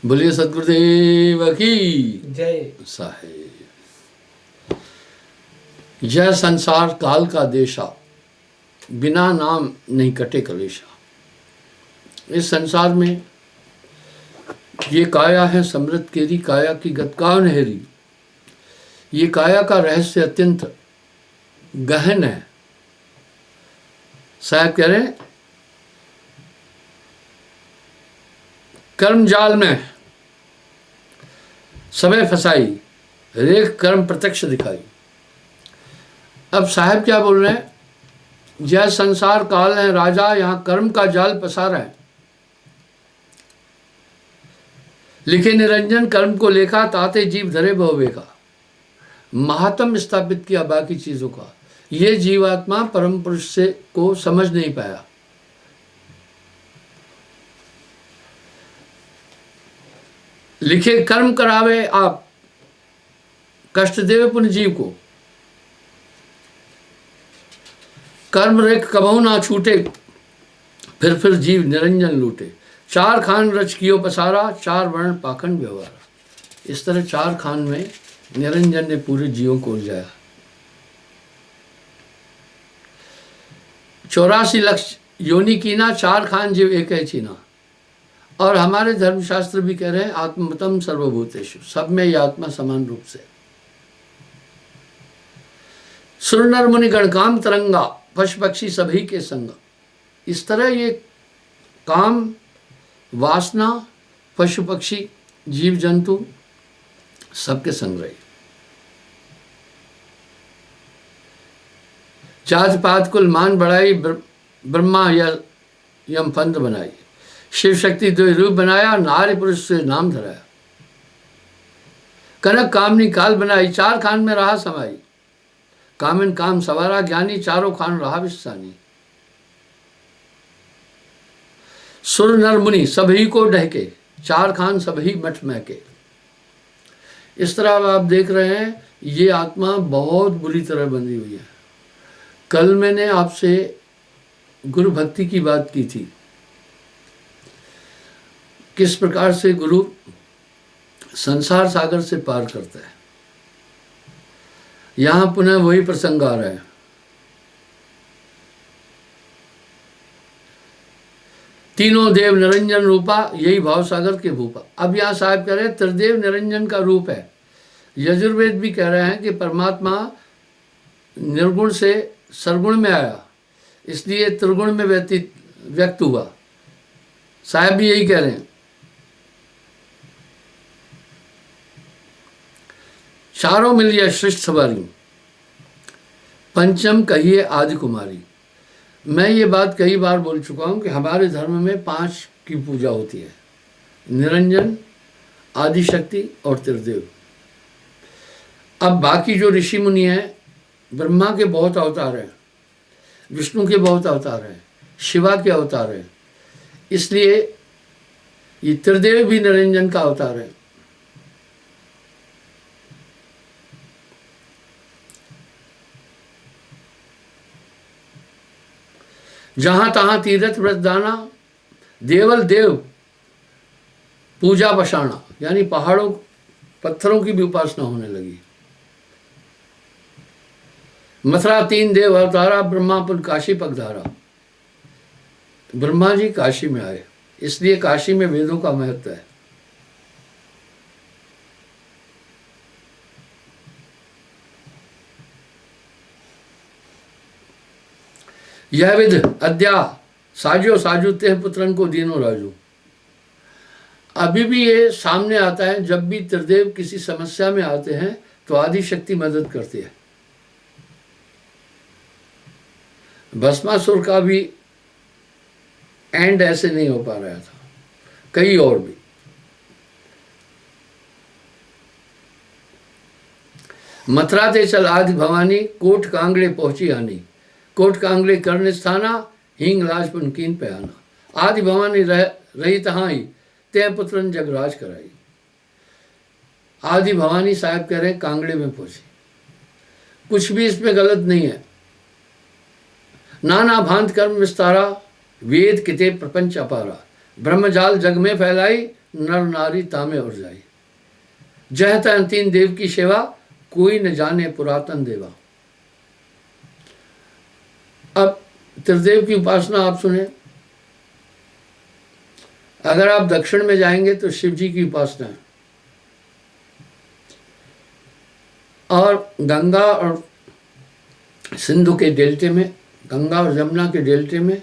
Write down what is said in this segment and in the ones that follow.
बोलिए सदगुरुदेव की जय साहेब। यह संसार काल का देशा, बिना नाम नहीं कटे कलेशा। इस संसार में ये काया है समृद्ध केरी, काया की गतकान हेरी। ये काया का रहस्य अत्यंत गहन है। साहब कह रहे हैं, कर्म जाल में समय फसाई, रेख कर्म प्रत्यक्ष दिखाई। अब साहब क्या बोल रहे हैं, यह संसार काल है राजा, यहां कर्म का जाल पसारा है। लिखे निरंजन कर्म को लेखा, ताते जीव धरे बहुवे का। महात्म स्थापित किया बाकी चीजों का। ये जीवात्मा परम पुरुष से को समझ नहीं पाया। लिखे कर्म करावे आप, कष्ट देवे पुण्य जीव को। कर्म रेख कबहू ना छूटे, फिर जीव निरंजन लूटे। चार खान रच कियो पसारा, चार वर्ण पाखंड व्यवहार। इस तरह चार खान में निरंजन ने पूरे जीवों को उलझाया। 84 लक्ष योनि कीना, चार खान जीव एक है चीना। और हमारे धर्मशास्त्र भी कह रहे हैं, आत्मतम सर्वभूतेषु, सब में ये आत्मा समान रूप से। सुर नर मुनि गण काम तरंगा, पशु पक्षी सभी के संग। इस तरह ये काम, वासना, पशु पक्षी, जीव जंतु सबके संग रही। जात पात कुल मान बढ़ाई, ब्रह्मा यम फंद बनाई। शिव शक्ति दो रूप बनाया, नारी पुरुष से नाम धराया। कनक कामनी काल बनाई, चार खान में रहा समाई। कामिन काम सवारा ज्ञानी, चारों खान रहा विस्तानी। सुर नर मुनि सभी को ढहके, चार खान सभी मठ महके। इस तरह आप देख रहे हैं, ये आत्मा बहुत बुरी तरह बंधी हुई है। कल मैंने आपसे गुरु भक्ति की बात की थी, किस प्रकार से गुरु संसार सागर से पार करता है। यहां पुनः वही प्रसंग आ रहा है। तीनों देव निरंजन रूपा, यही भाव सागर के भूपा। अब यहां साहब कह रहे हैं, त्रिदेव निरंजन का रूप है। यजुर्वेद भी कह रहे हैं कि परमात्मा निर्गुण से सरगुण में आया, इसलिए त्रिगुण में व्यक्त हुआ। साहब भी यही कह रहे हैं। चारों मिलिए श्रेष्ठ सवारी, पंचम कहिए आदि कुमारी। मैं ये बात कई बार बोल चुका हूं कि हमारे धर्म में 5 की पूजा होती है, निरंजन, आदिशक्ति और त्रिदेव। अब बाकी जो ऋषि मुनि हैं, ब्रह्मा के बहुत अवतार हैं, विष्णु के बहुत अवतार हैं, शिवा के अवतार हैं, इसलिए ये त्रिदेव भी निरंजन का अवतार है। जहां तहां तीर्थ व्रत दाना, देवल देव पूजा बसाना, यानी पहाड़ों पत्थरों की भी उपासना होने लगी। मथुरा 3 देव अवतारा, ब्रह्मापुर काशी पगधारा। ब्रह्मा जी काशी में आए, इसलिए काशी में वेदों का महत्व है। यह विध अद्या साजो साजू तेह पुत्रन को दीनो राजू। अभी भी ये सामने आता है, जब भी त्रिदेव किसी समस्या में आते हैं तो आदि शक्ति मदद करती है। भस्मासुर का भी एंड ऐसे नहीं हो पा रहा था, कई और भी। मथुरा ते चल आदि भवानी, कोट कांगड़े पहुंची आनी। कोट कांगड़े कर्ण स्थाना, हींग लाजपुन कीन पे आना। आदि भवानी रही तहाई, ते पुत्रन जगराज कराई। आदि भवानी साहब कह रहे हैं, कांगड़े में पहुंची। कुछ भी इसमें गलत नहीं है। नाना भांत कर्म विस्तारा, वेद किते प्रपंच अपारा। ब्रह्मजाल जग में फैलाई, नर नारी तामे और जाई। जह तह तीन देव की सेवा, कोई न जाने पुरातन देवा। अब त्रिदेव की उपासना आप सुने। अगर आप दक्षिण में जाएंगे तो शिव जी की उपासना है, और गंगा और सिंधु के डेल्टे में, गंगा और यमुना के डेल्टे में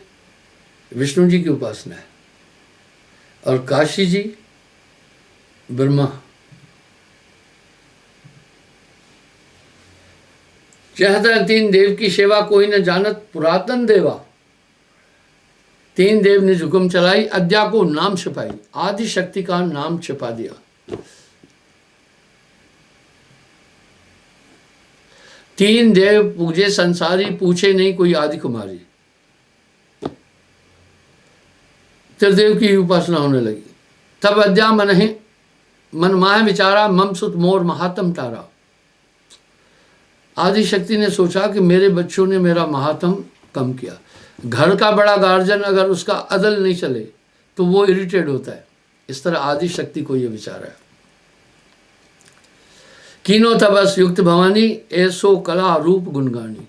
विष्णु जी की उपासना है, और काशी जी ब्रह्मा। जह तीन देव की सेवा, कोई न जानत पुरातन देवा। तीन देव ने हुक्म चलाई, अद्या को नाम छिपाई। आदि शक्ति का नाम छिपा दिया। तीन देव पूजे संसारी, पूछे नहीं कोई आदि कुमारी। त्रिदेव की उपासना होने लगी। तब अद्या मन माह विचारा, मम सुत मोर महात्म तारा। आदि शक्ति ने सोचा कि मेरे बच्चों ने मेरा महात्म कम किया। घर का बड़ा गार्जियन अगर उसका अदल नहीं चले तो वो इरिटेट होता है। इस तरह आदि शक्ति को ये विचार है। कीनो तपस युक्त भवानी, ऐसो कला रूप गुणगानी।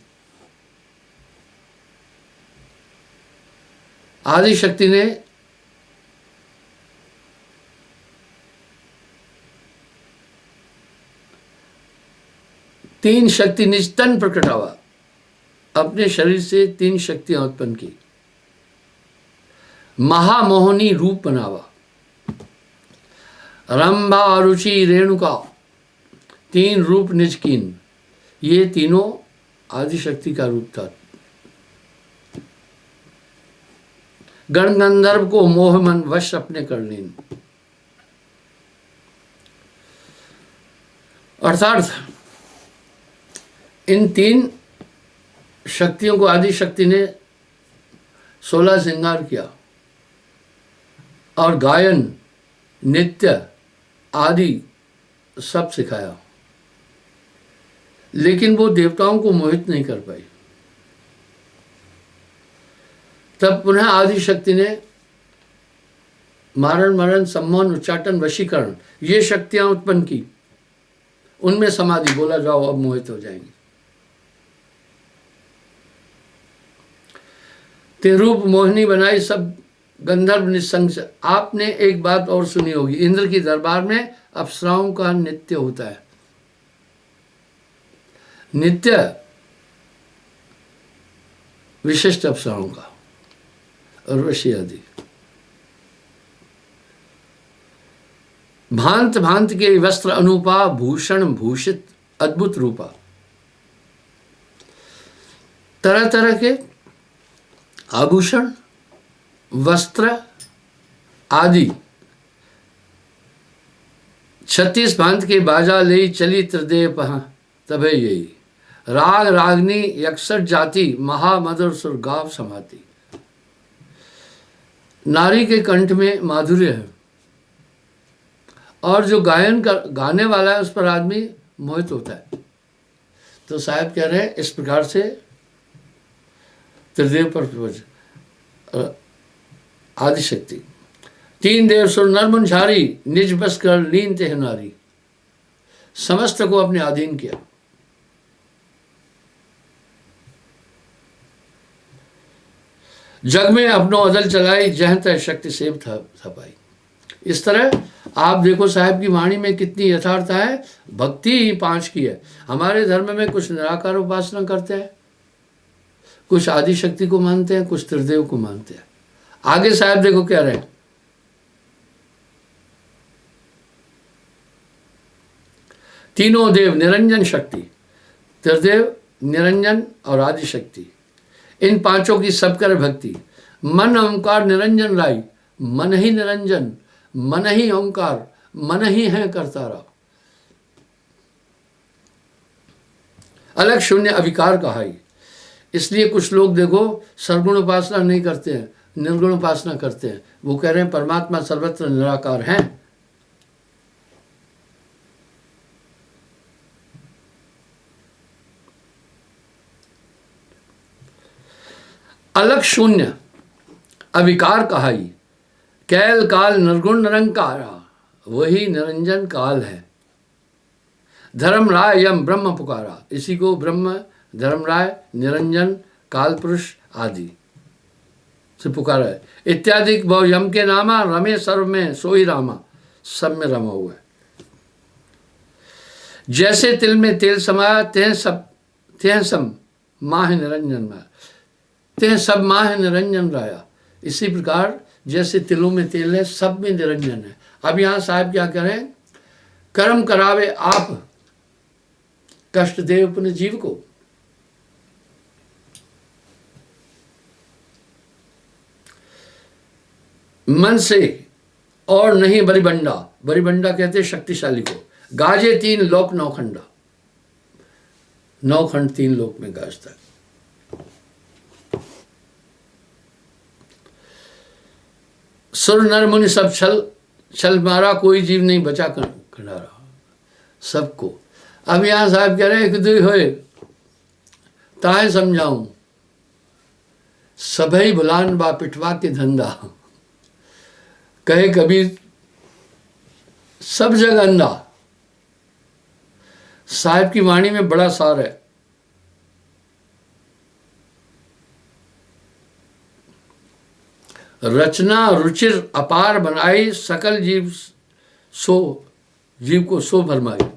आदि शक्ति ने तीन शक्ति निस्तन प्रकटावा। अपने शरीर से तीन शक्तियां उत्पन्न की। महामोहनी रूप बनावा। रंभा रुचि रेणुका, तीन रूप निज कीन। ये तीनों आदि शक्ति का रूप था। गण गंधर्व को मोह मन वश अपने कर लीन। अर्थात इन तीन शक्तियों को आदि शक्ति ने 16 श्रृंगार किया, और गायन, नृत्य आदि सब सिखाया, लेकिन वो देवताओं को मोहित नहीं कर पाई। तब पुनः आदि शक्ति ने मारण, मरण, सम्मोहन, उच्चाटन, वशीकरण ये शक्तियां उत्पन्न की। उनमें समाधि, बोला जाओ अब मोहित हो जाएंगे। ते रूप मोहिनी बनाई, सब गंधर्व निसंग से। आपने एक बात और सुनी होगी, इंद्र की दरबार में अप्सराओं का नृत्य होता है। नित्य विशिष्ट अप्सराओं का, उर्वशी आदि। भांत भांत के वस्त्र अनुपा, भूषण भूषित अद्भुत रूपा। तरह तरह के आभूषण, वस्त्र आदि। 36 भांत के बाजा ले चली त्रिदेव पहा, तबे यही। राग रागनी 61 जाति, महामधुर सुर गाव समाती। नारी के कंठ में माधुर्य है, और जो गाने वाला है उस पर आदमी मोहित होता है। तो साहब कह रहे हैं इस प्रकार से त्रिदेव पर आदि शक्ति। तीन देव सुर नर मुंझारी, निज बस कर लीन ते नारी। समस्त को अपने अधीन किया। जग में अपनो अदल चलाई, जह तह शक्ति सेव था पाई। इस तरह आप देखो साहब की वाणी में कितनी यथार्थता है। भक्ति ही 5 की है। हमारे धर्म में कुछ निराकार उपासना करते हैं, कुछ आदि शक्ति को मानते हैं, कुछ त्रिदेव को मानते हैं। आगे साहब देखो क्या रहे हैं। तीनों देव निरंजन शक्ति, त्रिदेव, निरंजन और आदि शक्ति, इन 5 की सब कर भक्ति। मन ओंकार निरंजन लाई, मन ही निरंजन, मन ही ओंकार, मन ही है करतारा। अलग शून्य अविकार कहाई। इसलिए कुछ लोग देखो सर्वगुण उपासना नहीं करते हैं, निर्गुण उपासना करते हैं। वो कह रहे हैं परमात्मा सर्वत्र निराकार हैं। अलग शून्य अविकार कहाई, कैल काल निर्गुण निरंकारा, वही निरंजन काल है। धर्म राय यम ब्रह्म पुकारा, इसी को ब्रह्म, धर्मराय, निरंजन, काल पुरुष आदि से पुकारा है। इत्यादि बहु यम के नामा, रमे सर्व में सोई रामा, सब में रमा हुआ है। जैसे तिल में तेल समाया, तेह सम माह निरंजन माया, तेह सब माह निरंजन राया। इसी प्रकार जैसे तिलों में तेल है, सब में निरंजन है। अब यहां साहब क्या करें, कर्म करावे आप, कष्ट दे अपने जीव को। मन से और नहीं बरिबंडा, बरिबंडा कहते शक्तिशाली को। गाजे तीन लोक नौखंडा, नौखंड तीन लोक में गाजता है। सुर नर मुनि सब छल मारा, कोई जीव नहीं बचा खंडारा, सबको। अब यहां साहब कह रहे हैं कि दुई होए ताहे समझाऊं, सबई भुलान बा पिटवा के धंधा। कहे कबीर सब जगह अंधा। साहिब की वाणी में बड़ा सार है। रचना रुचिर अपार बनाई, सकल जीव को सो भरमाई।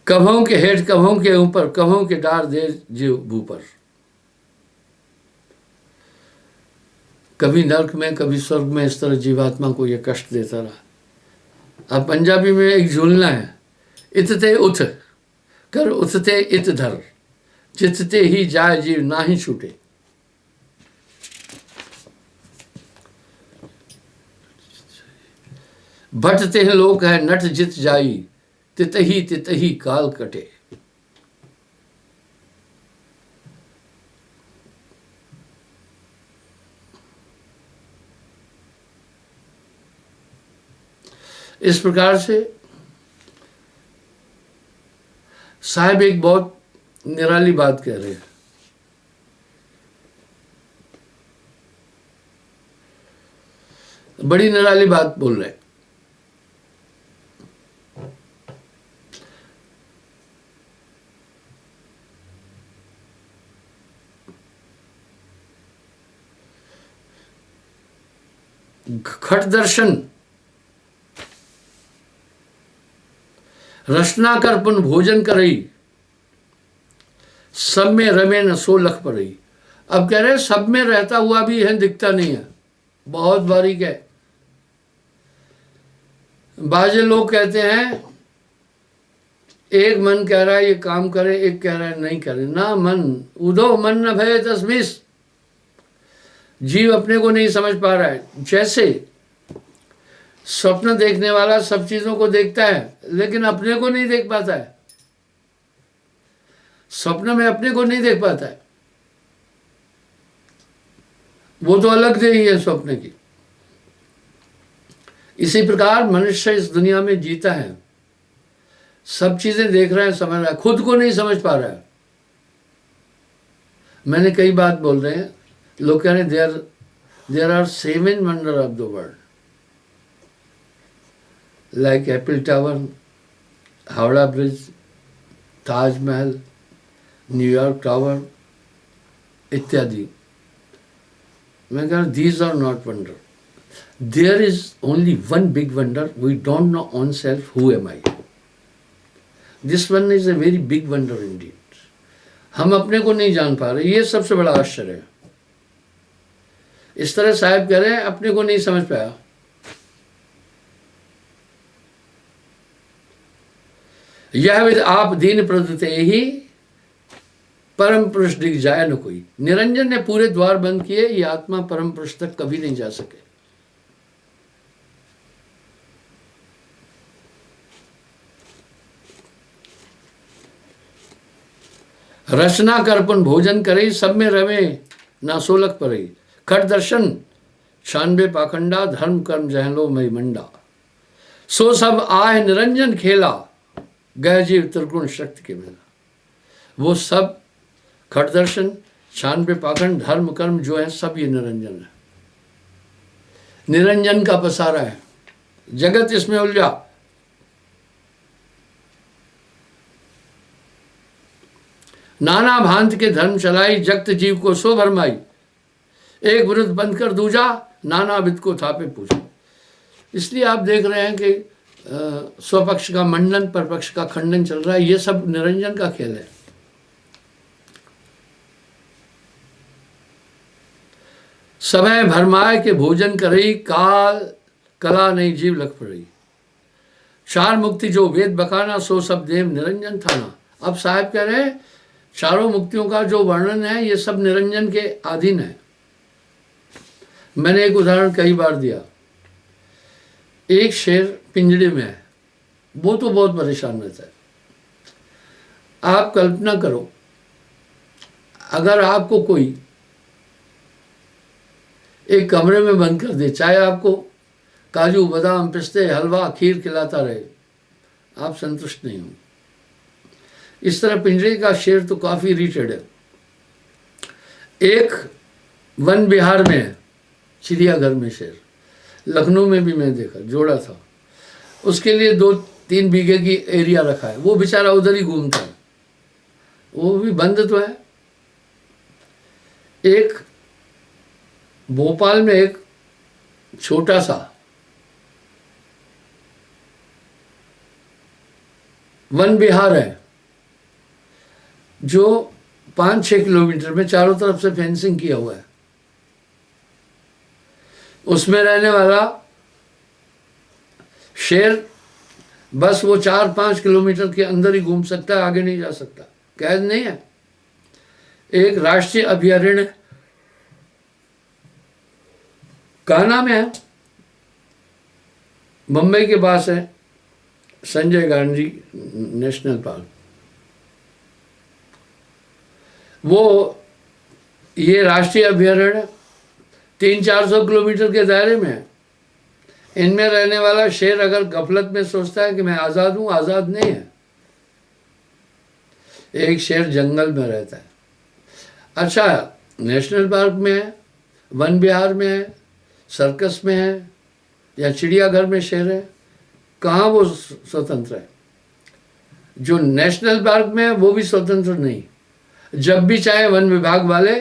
कभों के हेठ कभों के ऊपर, कभों के डार दे जीव भूपर। कभी नरक में कभी स्वर्ग में, इस तरह जीवात्मा को यह कष्ट देता रहा। अब पंजाबी में एक झूलना है, इतते उठ कर उठते इत धर, जितते ही जाए जीव ना ही छूटे। भटते हैं लोग है नट जित जाई, तितही काल कटे। इस प्रकार से साहब एक बहुत निराली बात कह रहे हैं। बड़ी निराली बात बोल रहे हैं। खट दर्शन रचना कर पुन भोजन करई, सब में रमे न सो लख पड़ई। अब कह रहे सब में रहता हुआ भी है, दिखता नहीं है, बहुत बारीक है। बाजे लोग कहते हैं एक मन कह रहा है ये काम करे, एक कह रहा है नहीं करे। ना मन उदो मन न भय तस्मिस, जीव अपने को नहीं समझ पा रहा है। जैसे स्वप्न देखने वाला सब चीजों को देखता है लेकिन अपने को नहीं देख पाता है, स्वप्न में अपने को नहीं देख पाता है, वो तो अलग से ही है स्वप्न की। इसी प्रकार मनुष्य इस दुनिया में जीता है, सब चीजें देख रहा है, समझ रहा है, खुद को नहीं समझ पा रहा है। मैंने कई बात बोल रहे हैं, लोग कह रहे हैं there are 7 wonder of the world, like Eiffel tower, Howrah bridge, Taj Mahal, New York tower इत्यादि। मैं कह रहा these are not wonder, there is only one big wonder, we don't know own self who am I. This one is a very big wonder indeed. हम अपने को नहीं जान पा रहे, ये सबसे बड़ा आश्चर्य है। इस तरह साहब कह रहे हैं अपने को नहीं समझ पाया। यह विद आप दीन प्रदते ही, परम पुरुष दिख जाए न कोई। निरंजन ने पूरे द्वार बंद किए, ये आत्मा परम पुरुष तक कभी नहीं जा सके। रचना कर पुन भोजन करे, सब में रवे ना सोलक परे। खट दर्शन 96 पाखंडा, धर्म कर्म जहलो मई मंडा। सो सब आय निरंजन खेला, गह जीव त्रिगुण शक्ति के मेला। वो सब खट दर्शन 96 पाखंड धर्म कर्म जो है सब ये निरंजन है, निरंजन का पसारा है। जगत इसमें उलझा। नाना भांत के धर्म चलाई, जगत जीव को सो भरमाई। एक विरुद्ध बंद कर दूजा, नाना विद को थापे पूजा। इसलिए आप देख रहे हैं कि स्वपक्ष का मंडन, परपक्ष का खंडन चल रहा है। ये सब निरंजन का खेल है। समय भरमाए के भोजन करई, काल कला नहीं जीव लख पड़ई। चार मुक्ति जो वेद बखाना, सो सब देव निरंजन थाना। अब साहब कह रहे हैं चारों मुक्तियों का जो वर्णन है ये सब निरंजन के अधीन है। मैंने एक उदाहरण कई बार दिया। एक शेर पिंजड़े में है, वो तो बहुत परेशान रहता है। आप कल्पना करो, अगर आपको कोई एक कमरे में बंद कर दे, चाहे आपको काजू बादाम पिस्ते हलवा खीर खिलाता रहे, आप संतुष्ट नहीं होंगे। इस तरह पिंजरे का शेर तो काफी इरिटेड है। एक वन विहार में है, चिड़ियाघर में शेर। लखनऊ में भी मैं देखा, जोड़ा था। उसके लिए 2-3 बीघे की एरिया रखा है, वो बेचारा उधर ही घूमता है, वो भी बंद तो है। एक भोपाल में एक छोटा सा वन विहार है जो 5-6 किलोमीटर में चारों तरफ से फेंसिंग किया हुआ है। उसमें रहने वाला शेर बस वो 4-5 किलोमीटर के अंदर ही घूम सकता है, आगे नहीं जा सकता, कैद नहीं है। एक राष्ट्रीय अभयारण्य कान्हा में है, मुंबई के पास है, संजय गांधी नेशनल पार्क। वो ये राष्ट्रीय अभयारण्य 300-400 किलोमीटर के दायरे में है। इनमें रहने वाला शेर अगर गफलत में सोचता है कि मैं आज़ाद हूँ, आज़ाद नहीं है। एक शेर जंगल में रहता है। अच्छा, नेशनल पार्क में है, वन विहार में है, सर्कस में है या चिड़ियाघर में शेर है, कहाँ वो स्वतंत्र है? जो नेशनल पार्क में है वो भी स्वतंत्र नहीं। जब भी चाहे वन विभाग वाले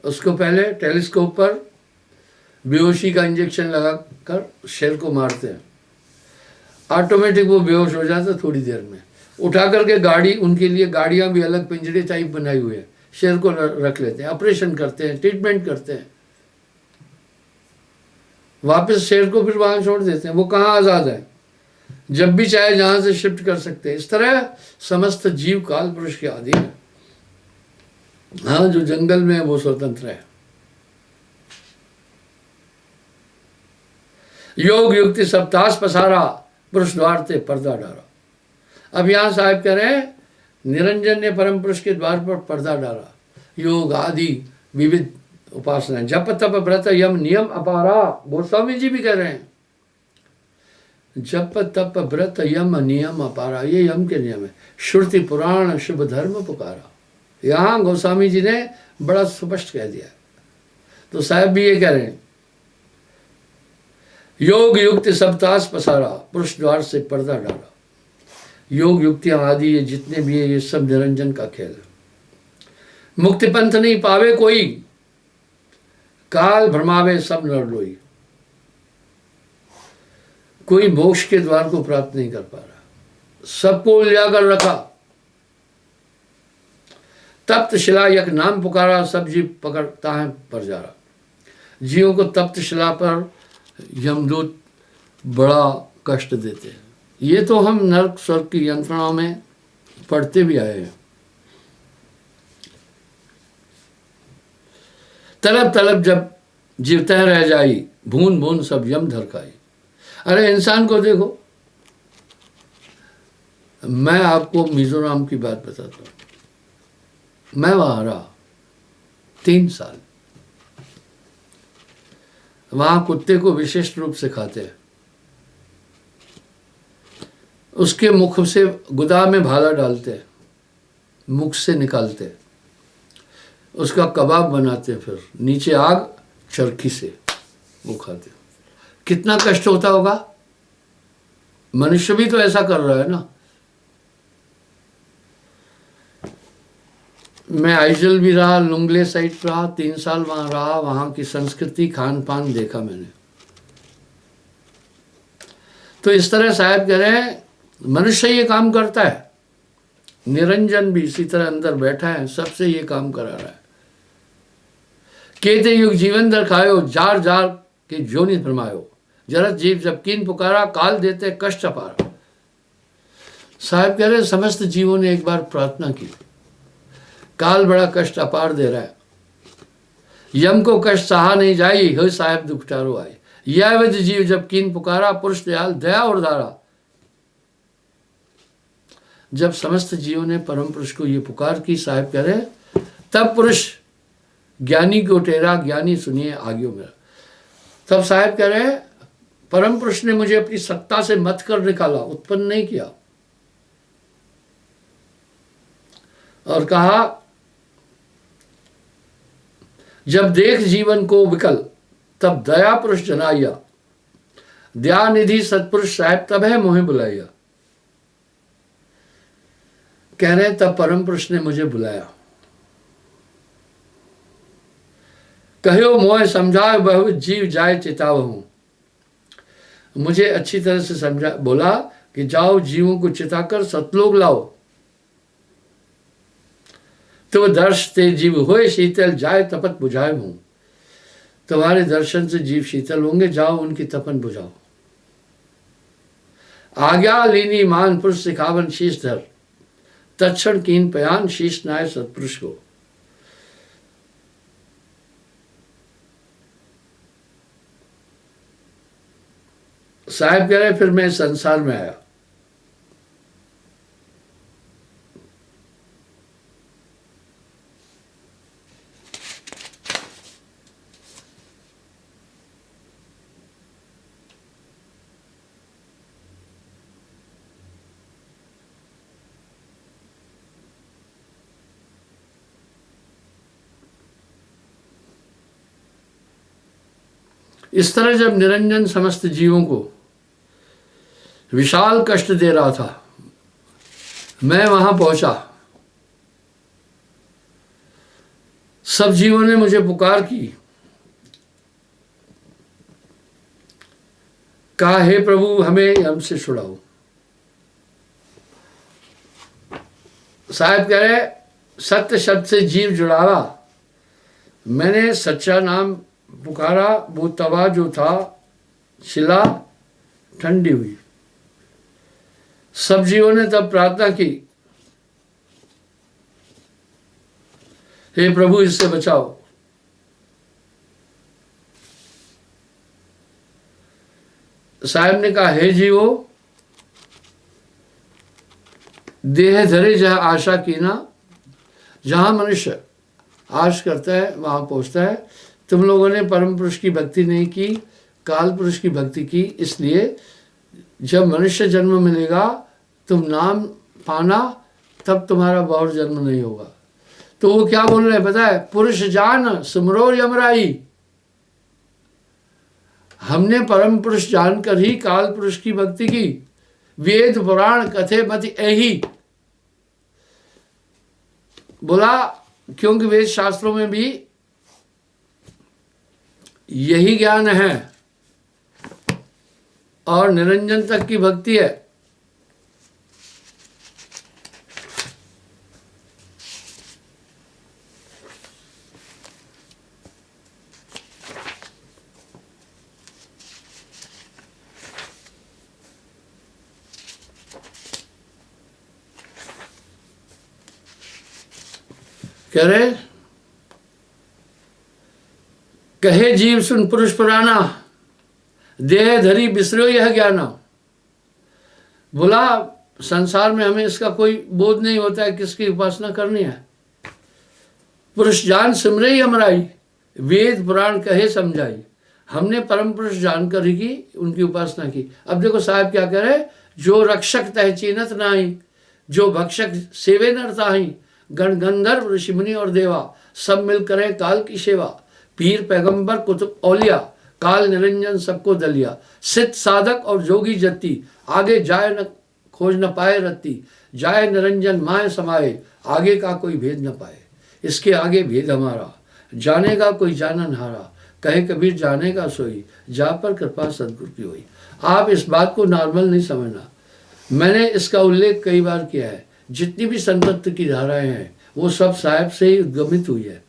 उसको पहले टेलीस्कोप पर बेहोशी का इंजेक्शन लगाकर शेर को मारते हैं, ऑटोमेटिक वो बेहोश हो जाता है थोड़ी देर में। उठा करके गाड़ी, उनके लिए गाड़ियां भी अलग पिंजरे टाइप बनाई हुई है, शेर को रख लेते हैं, ऑपरेशन करते हैं, ट्रीटमेंट करते हैं, वापस शेर को फिर वहां छोड़ देते हैं। वो कहाँ आज़ाद है? जब भी चाहे जहां से शिफ्ट कर सकते हैं। इस तरह समस्त जीव काल पुरुष के अधीन है। हाँ, जो जंगल में है वो स्वतंत्र है। योग युक्ति सब तास पसारा, पुरुष द्वार ते पर्दा डाला। अब यहां साहब कह रहे हैं निरंजन ने परम पुरुष के द्वार पर पर्दा डाला। योग आदि विविध उपासना, जप तप व्रत यम नियम अपारा। गोस्वामी जी भी कह रहे हैं जप तप व्रत यम नियम अपारा, ये यम के नियम है। श्रुति पुराण शुभ धर्म पुकारा, यहां गोस्वामी जी ने बड़ा स्पष्ट कह दिया। तो साहब भी ये कह रहे हैं योग युक्ति सब तास पसारा, पुरुष द्वार से पर्दा डाला। योग युक्तियां आदि ये जितने भी है ये सब निरंजन का खेल है। मुक्ति पंथ नहीं पावे कोई, काल भ्रमावे सब नर लोई। कोई मोक्ष के द्वार को प्राप्त नहीं कर पा रहा, सबको उलझाकर रखा। तप्त शिला यक नाम पुकारा, सब जीव पकड़ता है पर जा रहा। जीवों को तप्त शिला पर यमदूत बड़ा कष्ट देते हैं। ये तो हम नरक स्वर्ग की यंत्रणाओं में पढ़ते भी आए हैं। तलब तलब जब जीवता रह जाई, भून भून सब यम धरकाई। अरे इंसान को देखो, मैं आपको मिजोरम की बात बताता हूँ। मैं वहां रहा 3 साल। वहां कुत्ते को विशिष्ट रूप से खाते हैं। उसके मुख से गुदा में भाला डालते हैं, मुख से निकालते हैं। उसका कबाब बनाते हैं, फिर नीचे आग चरखी से वो खाते। कितना कष्ट होता होगा। मनुष्य भी तो ऐसा कर रहा है ना। मैं आइजल भी रहा, लुंगले साइड रहा, 3 साल वहां रहा। वहां की संस्कृति, खान पान देखा मैंने। तो इस तरह साहब कह रहे हैं मनुष्य ये काम करता है। निरंजन भी इसी तरह अंदर बैठा है, सबसे ये काम करा रहा है। केते युग जीवन दर खायो, जार जार के जोनि फरमायो, जरत जीव जब कीन पुकारा, काल देते कष्ट अपारा। साहब कह रहे समस्त जीवों ने एक बार प्रार्थना की, काल बड़ा कष्ट अपार दे रहा है, यम को कष्ट सहा नहीं जाई, हो साहब दुखटारो आए। यह विध जीव जब कीन पुकारा, पुरुष दयाल दया और धारा। जब समस्त जीवों ने परम पुरुष को ये पुकार की, साहब कह रहे तब पुरुष ज्ञानी को टेरा, ज्ञानी सुनिए आज्ञो मेरा। तब साहब कह रहे हैं परम पुरुष ने मुझे अपनी सत्ता से मत कर निकाला, उत्पन्न नहीं किया, और कहा जब देख जीवन को विकल, तब दया पुरुष जनाइया, दया निधि सतपुरुष साहब तब है मोहे बुलाइया। कह रहे तब परम पुरुष ने मुझे बुलाया, कहो मोह समझाए बहु जीव जाए चितावहूं। मुझे अच्छी तरह से समझा, बोला कि जाओ जीवों को चिताकर सतलोक लाओ, तो दर्श ते जीव होए शीतल, जाए तपत बुझाए हूं। तुम्हारे दर्शन से जीव शीतल होंगे, जाओ उनकी तपन बुझाओ। आज्ञा लीनी मान पुरुष सिखावन शीश धर, तत्क्षण कीन पयान शीश नाय सतपुरुष को। साहब कह रहे फिर मैं संसार में आया। इस तरह जब निरंजन समस्त जीवों को विशाल कष्ट दे रहा था, मैं वहां पहुंचा। सब जीवों ने मुझे पुकार की, कहा हे प्रभु हमें हमसे छुड़ाओ। साहब कह रहे सत्य शब्द से जीव जुड़ावा। मैंने सच्चा नाम पुकारा, वो तवा जो था शिला ठंडी हुई। सब जीवों ने तब प्रार्थना की, हे प्रभु इससे बचाओ। साहब ने कहा हे जीवो, देह धरे जहां आशा की ना, जहां मनुष्य आश करता है वहां पहुंचता है। तुम लोगों ने परम पुरुष की भक्ति नहीं की, काल पुरुष की भक्ति की, इसलिए जब मनुष्य जन्म मिलेगा तुम नाम पाना, तब तुम्हारा और जन्म नहीं होगा। तो वो क्या बोल रहे हैं पता है, पुरुष जान सुमरो यमराई। हमने परम पुरुष जानकर ही काल पुरुष की भक्ति की। वेद पुराण कथे मत यही बोला, क्योंकि वेद शास्त्रों में भी यही ज्ञान है और निरंजन तक की भक्ति है। कह रहे कहे जीव सुन पुरुष पुराना, देह धरी बिसरो यह ज्ञाना। बोला संसार में हमें इसका कोई बोध नहीं होता है किसकी उपासना करनी है। पुरुष जान सिमरे यमराई, वेद पुराण कहे समझाई। हमने परम पुरुष जानकर ही की उनकी उपासना की। अब देखो साहब क्या कह रहे, जो रक्षक तह चीनत नाही, जो भक्षक सेवे नर ताही, गण गंधर्व ऋषि मुनि और देवा सब मिल करें काल की सेवा। पीर पैगंबर कुतुब औलिया काल निरंजन सबको दलिया। सिद्ध साधक और जोगी जत्ती आगे जाए न खोज न पाए रत्ती। जाए निरंजन माय समाये आगे का कोई भेद न पाए। इसके आगे भेद हमारा जानेगा कोई जानन हारा। कहे कबीर जानेगा सोई जा पर कृपा सदगुरु की हुई। आप इस बात को नॉर्मल नहीं समझना, मैंने इसका उल्लेख कई बार किया है। जितनी भी संतत्व की धाराएं हैं वो सब साहिब से ही उद्गमित हुई है,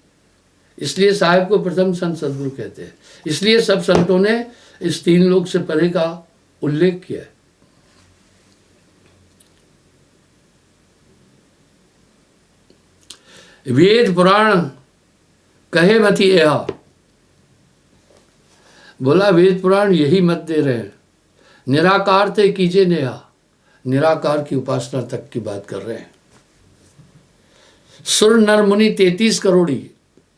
इसलिए साहिब को प्रथम संत सदगुरु कहते हैं। इसलिए सब संतों ने इस तीन लोक से परे का उल्लेख किया है। वेद पुराण कहे मति यहा, बोला वेद पुराण यही मत दे रहे हैं। निराकार थे कीजिए नेहा, निराकार की उपासना तक की बात कर रहे हैं। सुर नर मुनि 33 करोड़ी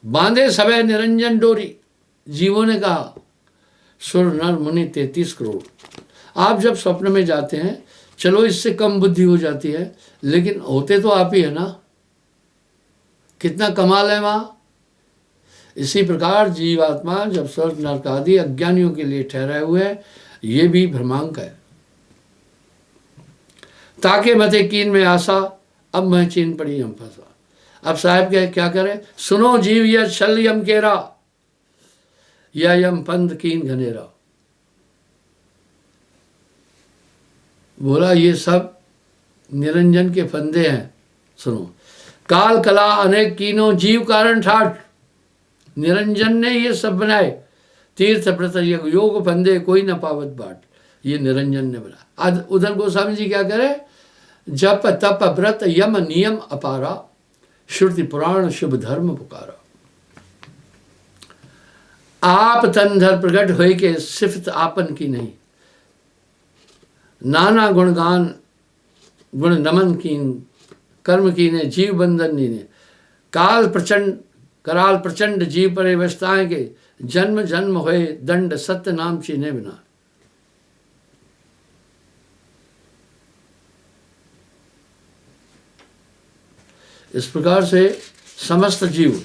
बांधे सबे निरंजन डोरी। जीवों ने कहा सुर नर मुनि 33 करोड़। आप जब स्वप्न में जाते हैं, चलो इससे कम बुद्धि हो जाती है, लेकिन होते तो आप ही है ना, कितना कमाल है वहां। इसी प्रकार जीवात्मा जब स्वर्ग नरक आदि अज्ञानियों के लिए ठहराए हुए है, ये भी भ्रमांक है। ताके मते कीन में आशा, अब मैं चीन पड़ी हम फंसा। अब साहब क्या करें, सुनो जीव यह छल यम केरा, या यम पंथ कीन घनेरा। बोला ये सब निरंजन के फंदे हैं, सुनो। काल कला अनेक कीनो जीव कारण ठाठ, निरंजन ने ये सब बनाए। तीर्थ व्रत योग फंदे कोई न पावत बाट, ये निरंजन ने बनाया। आज उधर गोस्वामी जी क्या करे, जप तप व्रत यम नियम अपारा, श्रुति पुराण शुभ धर्म पुकारा। आप तनधर प्रकट होए के सिफत आपन की नहीं, नाना गुणगान गुण नमन कीन, कर्म कीने जीव बंधन नीने। काल प्रचंड कराल प्रचंड जीव परे व्यस्ताएं के, जन्म जन्म होए दंड सत्य नाम चीने बिना। इस प्रकार से समस्त जीव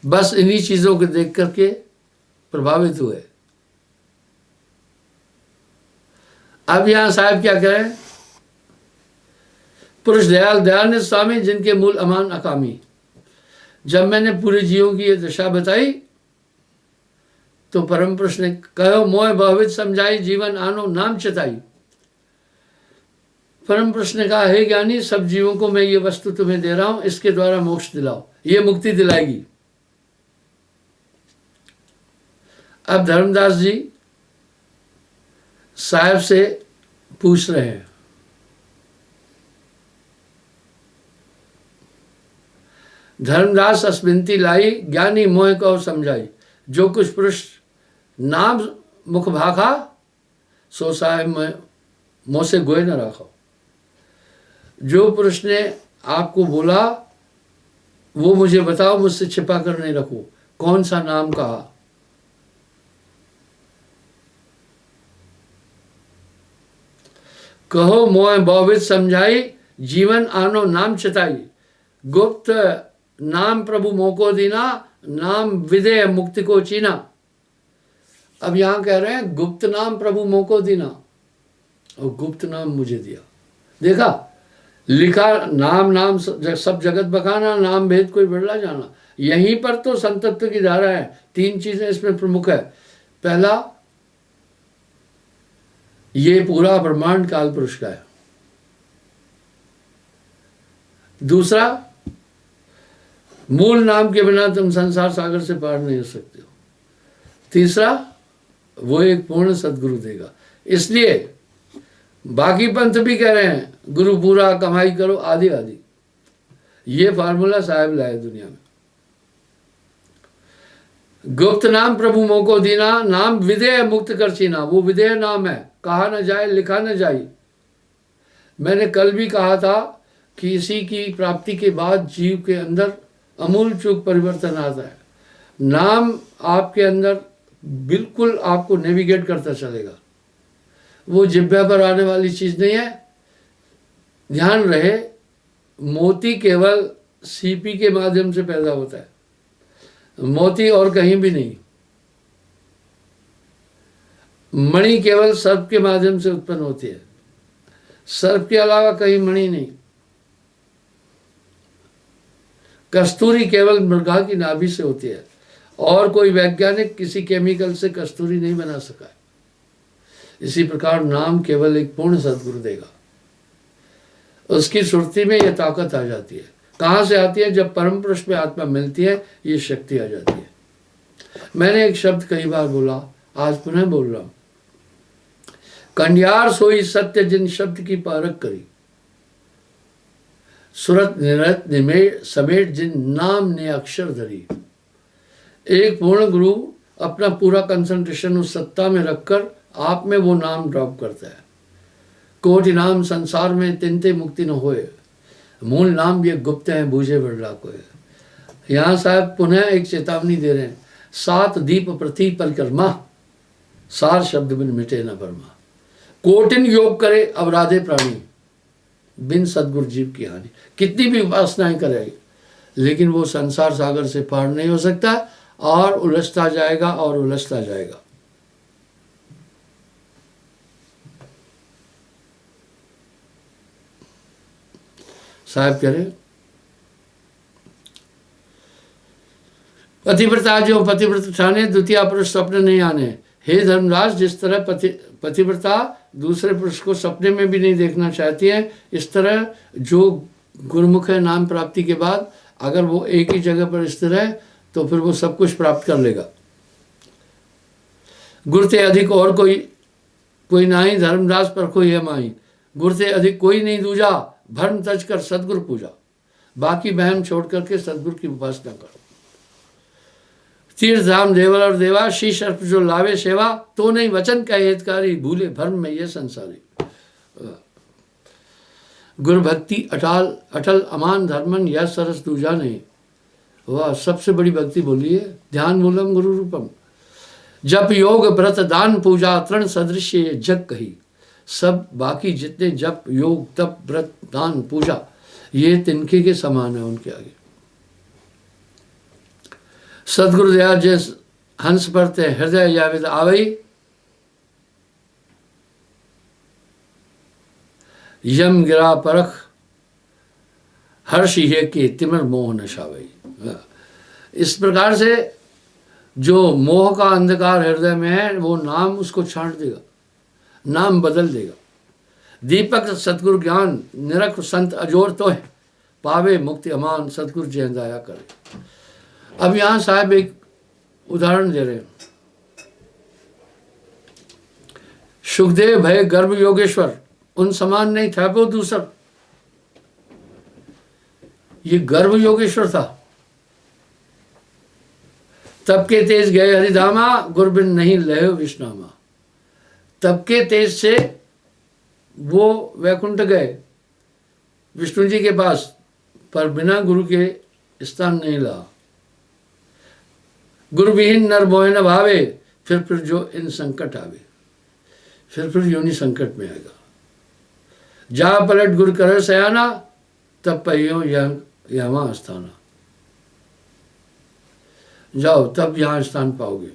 बस इन्हीं चीजों को देख करके प्रभावित हुए। अब यहां साहब क्या करें, पुरुष दयाल दयानंद स्वामी जिनके मूल अमान अकामी। जब मैंने पूरे जीवों की ये दशा बताई तो परम पुरुष ने कहो मोह भावित समझाई, जीवन आनो नाम चिताई। परम पुरुष ने कहा हे ज्ञानी, सब जीवों को मैं ये वस्तु तुम्हें दे रहा हूं, इसके द्वारा मोक्ष दिलाओ, ये मुक्ति दिलाएगी। अब धर्मदास जी साहब से पूछ रहे हैं, धर्मदास अस्मिनती लाई, ज्ञानी मोह को समझाई। जो कुछ पुरुष नाम मुख भाखा, सो साहेब मोह से गोए न रखो। जो पुरुष ने आपको बोला वो मुझे बताओ, मुझसे छिपा कर नहीं रखो। कौन सा नाम कहा, कहो मोह बहुविध समझाई, जीवन आनो नाम चिताई। गुप्त नाम प्रभु मोको दीना, नाम विदे मुक्ति को चीना। अब यहां कह रहे हैं गुप्त नाम प्रभु मोको दीना, और गुप्त नाम मुझे दिया। देखा लिखा नाम नाम सब जगत बखाना, नाम भेद कोई बिरला जाना। यहीं पर तो संतत्व की धारा है। तीन चीजें इसमें प्रमुख है। पहला, ये पूरा ब्रह्मांड काल पुरुष का है। दूसरा, मूल नाम के बिना तुम संसार सागर से पार नहीं हो सकते हो। तीसरा, वो एक पूर्ण सदगुरु देगा। इसलिए बाकी पंथ भी कह रहे हैं गुरु पूरा कमाई करो आदि आदि। ये फार्मूला साहब लाए दुनिया में। गुप्त नाम प्रभु मोको दीना, नाम विदेह मुक्त कर छीना। वो विदेह नाम है, कहा न जाए लिखा न जाए। मैंने कल भी कहा था कि इसी की प्राप्ति के बाद जीव के अंदर अमूल चूक परिवर्तन आता है। नाम आपके अंदर बिल्कुल आपको नेविगेट करता चलेगा। वो जिब्बे पर आने वाली चीज नहीं है। ध्यान रहे मोती केवल सीपी के माध्यम से पैदा होता है, मोती और कहीं भी नहीं। मणि केवल सर्प के माध्यम से उत्पन्न होती है, सर्प के अलावा कहीं मणि नहीं। कस्तूरी केवल मृगा की नाभि से होती है, और कोई वैज्ञानिक किसी केमिकल से कस्तूरी नहीं बना सका है। इसी प्रकार नाम केवल एक पूर्ण सद्गुरु देगा, उसकी सुरती में यह ताकत आ जाती है। कहाँ से आती है? जब परम पुरुष में आत्मा मिलती है, ये शक्ति आ जाती है। मैंने एक शब्द कई बार बोला, आज पुनः बोल रहा हूं, कंडियार सोई सत्य जिन शब्द की पारक करी, सुरत निरत निमेट समेट जिन नाम ने अक्षर धरी। एक पूर्ण गुरु अपना पूरा कंसंट्रेशन उस सत्ता में रखकर आप में वो नाम ड्रॉप करता है। कोटि नाम संसार में तिनते मुक्ति न होए, मूल नाम ये गुप्त है बूझे बड़ा कोई। यहाँ साहब पुनः एक चेतावनी दे रहे हैं, 7 दीप प्रति परिक्रमा, सार शब्द बिन मिटे न परमा। कोटिन योग करे अवराधे प्राणी, बिन सदगुरु जीव की हानि। कितनी भी उपासनाएं करेगी, लेकिन वो संसार सागर से पार नहीं हो सकता, और उलझता जाएगा और उलझता जाएगा। साहब कह रहे, पतिव्रता जो पतिव्रत ठाने, द्वितीय पुरुष सपने नहीं आने। हे धर्मराज, जिस तरह पतिव्रता दूसरे पुरुष को सपने में भी नहीं देखना चाहती है, इस तरह जो गुरुमुख है नाम प्राप्ति के बाद, अगर वो एक ही जगह पर स्थिर है तो फिर वो सब कुछ प्राप्त कर लेगा। गुरु ते अधिक और कोई नाही, धर्मराज पर कोई है माही। गुरु से अधिक कोई नहीं दूजा, भ्रम तज कर सदगुरु पूजा। बाकी बहम छोड़ करके सदगुरु की उपासना करो। तीर्थ धाम देवल और देवा, शीश अर्प जो लावे सेवा, तो नहीं वचन का हितकारी, भूले भ्रम में ये संसारी। गुरु भक्ति अटाल अटल अमान धर्मन, यह सरस दूजा नहीं। वह सबसे बड़ी भक्ति बोली है, ध्यान मूलम गुरु रूपम। जप योग व्रत दान पूजा, तृण सदृश ये जग कही। सब बाकी जितने जप योग तप व्रत दान पूजा, ये तिनके के समान है उनके आगे। सदगुरु दया जिस हंस परते हृदय या विद आवई, यम गिरा परख हर्ष ये के तिमर मोह नशावई। इस प्रकार से जो मोह का अंधकार हृदय में है, वो नाम उसको छांट देगा, नाम बदल देगा। दीपक सतगुरु ज्ञान निरख संत अजोर तो है, पावे मुक्ति अमान सतगुरु जय दया करे। अब यहाँ साहब एक उदाहरण दे रहे हैं। सुखदेव भय गर्भ योगेश्वर, उन समान नहीं था वो दूसरा। ये गर्भ योगेश्वर था। तब के तेज गए हरिधामा, गुरबिन नहीं लहे विष्णामा। तब के तेज से वो वैकुंठ गए विष्णु जी के पास, पर बिना गुरु के स्थान नहीं ला। गुरु विहीन नर मोह न भावे, फिर जो इन संकट आवे, फिर योनि संकट में आएगा। जा पलट गुरु करे सयाना, तब पहियो यहाँ स्थाना। जाओ तब यहाँ स्थान पाओगे।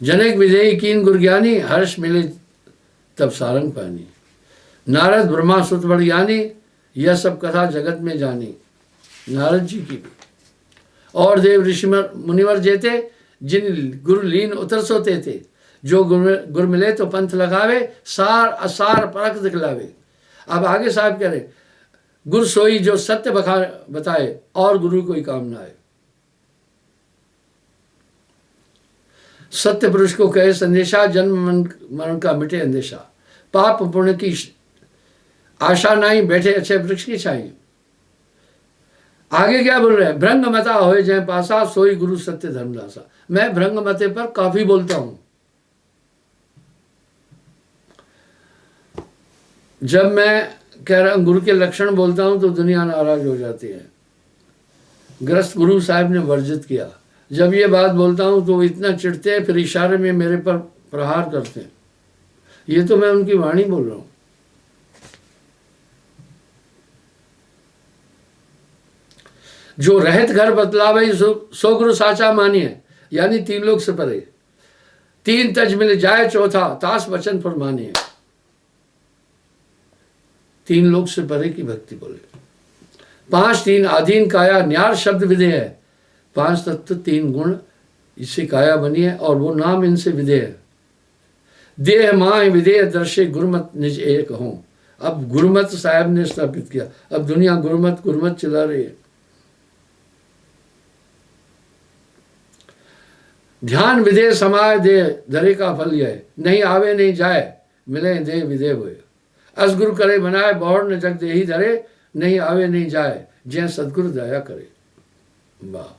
जनक विजयी कीन गुरज्ञानी, हर्ष मिले तब सारंग पानी। नारद ब्रह्मा सुत बड़ ज्ञानी, यह सब कथा जगत में जानी। नारद जी की भी और देव ऋषि मुनिवर जेते, जिन गुरु लीन उतर सोते थे। जो गुरु मिले तो पंथ लगावे, सार असार परख दिखलावे। अब आगे साहब कह रहे, गुरु सोई जो सत्य बताए, और गुरु कोई काम ना आए। सत्य पुरुष को कहे संदेशा, जन्म मरण का मिटे अंदेशा। पाप पुण्य की आशा नहीं, बैठे अच्छे वृक्ष की छाई। आगे क्या बोल रहे हैं? भ्रंग मता होए जय पासा, सोई गुरु सत्य धर्मदासा। मैं भ्रंग मते पर काफी बोलता हूं। जब मैं कह रहा गुरु के लक्षण बोलता हूं तो दुनिया नाराज हो जाती है। ग्रस्त गुरु साहब ने वर्जित किया। जब ये बात बोलता हूं तो इतना चिढ़ते हैं, फिर इशारे में मेरे पर प्रहार करते हैं। ये तो मैं उनकी वाणी बोल रहा हूं। जो रहत घर बतलावे सो गुरु साचा मानिए, यानी 3 लोग से परे। 3 तज मिल जाए चौथा, तास वचन पर मानिए। 3 लोग से परे की भक्ति बोले। 5 3 आधीन काया न्यार शब्द विधेय है। 5 तत्व 3 गुण इससे काया बनी है और वो नाम इनसे विधेय है। देह माह विधेय दर्शे गुरुमत निज एक हों। अब गुरुमत साहब ने स्थापित किया। अब दुनिया गुरुमत गुरुमत चला रही है। ध्यान विधेय समाय दे धरे का फल यह, नहीं आवे नहीं जाए मिले दे विधेय हुए। असगुरु करे बनाए बहुर न जग दे ही धरे, नहीं आवे नहीं जाए जय सदगुरु दया करे। वाह।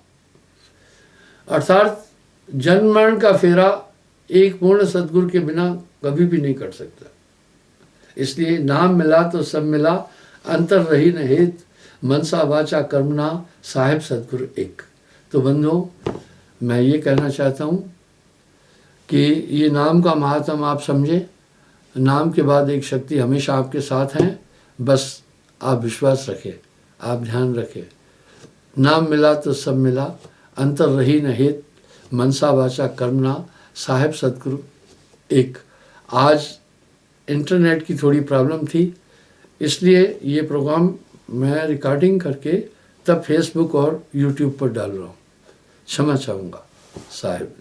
अर्थात जन्म मरण का फेरा एक पूर्ण सदगुरु के बिना कभी भी नहीं कट सकता। इसलिए नाम मिला तो सब मिला, अंतर रही न हेत, मनसा वाचा कर्मना साहिब सदगुरु एक। तो बंधुओं, मैं ये कहना चाहता हूँ कि ये नाम का महात्म आप समझें। नाम के बाद एक शक्ति हमेशा आपके साथ है, बस आप विश्वास रखें, आप ध्यान रखें। नाम मिला तो सब मिला, अंतर रही न हेत, मनसा वाचा कर्मना साहिब सदगुरु एक। आज इंटरनेट की थोड़ी प्रॉब्लम थी, इसलिए ये प्रोग्राम मैं रिकॉर्डिंग करके तब फेसबुक और यूट्यूब पर डाल रहा हूँ। क्षमा चाहूँगा साहिब।